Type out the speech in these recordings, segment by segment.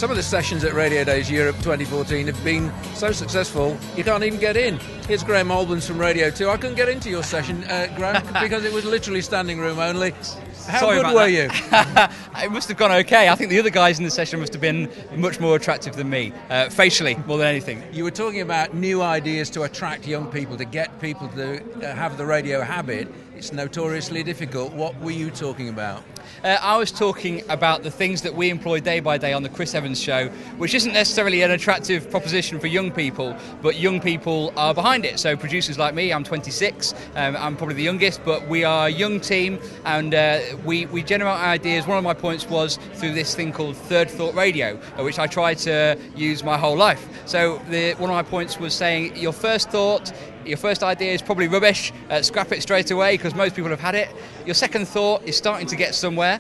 Some of the sessions at Radio Days Europe 2014 have been so successful you can't even get in. Here's Graham Albans from Radio 2. I couldn't get into your session, Graham, because it was literally standing room only. How Sorry good were you? It must have gone okay. I think the other guys in the session must have been much more attractive than me, facially, more than anything. You were talking about new ideas to attract young people, to get people to have the radio habit. It's notoriously difficult. What were you talking about? I was talking about the things that we employ day by day on the Chris Evans show, which isn't necessarily an attractive proposition for young people, but young people are behind it. So producers like me, I'm 26, I'm probably the youngest, but we are a young team, and we generate ideas. One of my points was through this thing called Third Thought Radio, which I try to use my whole life. So one of my points was saying your first idea is probably rubbish, scrap it straight away because most people have had it. Your second thought is starting to get somewhere.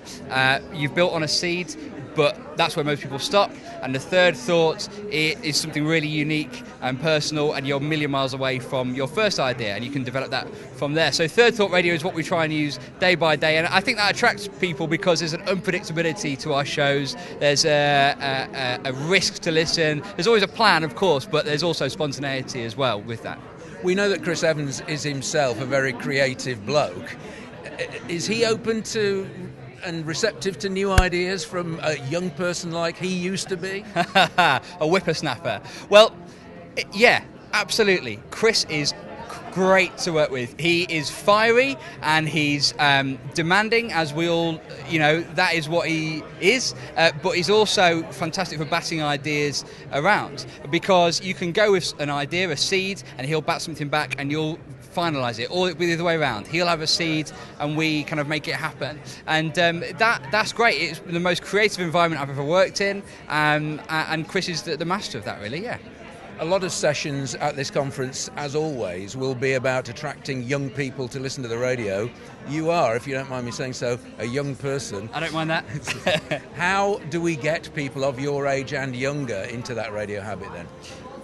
You've built on a seed, but that's where most people stop. And the third thought is something really unique and personal, and you're a million miles away from your first idea, and you can develop that from there. So Third Thought Radio is what we try and use day by day, and I think that attracts people because there's an unpredictability to our shows. There's a risk to listen. There's always a plan, of course, but there's also spontaneity as well with that. We know that Chris Evans is himself a very creative bloke. Is he open to and receptive to new ideas from a young person like he used to be? A whippersnapper. Well, yeah, absolutely. Chris is great to work with. He is fiery and he's demanding, as we all, that is what he is, but he's also fantastic for batting ideas around, because you can go with an idea, a seed, and he'll bat something back and you'll finalise it, or it'll be the other way around. He'll have a seed and we kind of make it happen, and that's great. It's the most creative environment I've ever worked in, and Chris is the master of that, really. Yeah. A lot of sessions at this conference, as always, will be about attracting young people to listen to the radio. You are, if you don't mind me saying so, a young person. I don't mind that. How do we get people of your age and younger into that radio habit then?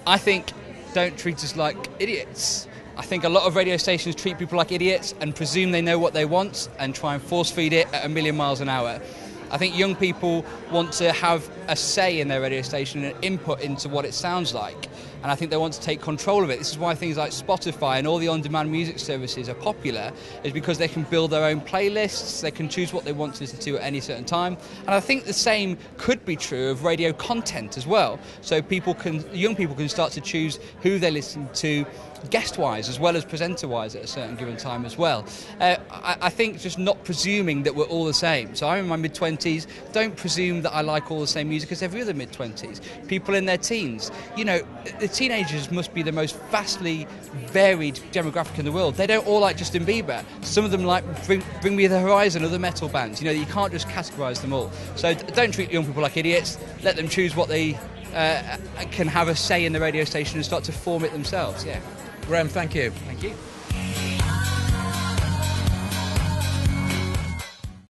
I think don't treat us like idiots. I think a lot of radio stations treat people like idiots and presume they know what they want and try and force feed it at 1,000,000 miles an hour. I think young people want to have a say in their radio station and input into what it sounds like. And I think they want to take control of it. This is why things like Spotify and all the on-demand music services are popular, is because they can build their own playlists, they can choose what they want to listen to at any certain time. And I think the same could be true of radio content as well. So young people can start to choose who they listen to, guest-wise as well as presenter-wise at a certain given time as well. I think just not presuming that we're all the same. So I'm in my mid-20s, don't presume that I like all the same music as every other mid-20s. People in their teens, the teenagers must be the most vastly varied demographic in the world. They don't all like Justin Bieber. Some of them like Bring Me the Horizon, other metal bands. You can't just categorise them all. So don't treat young people like idiots. Let them choose what they can have a say in the radio station and start to form it themselves. Yeah. Graham, thank you. Thank you.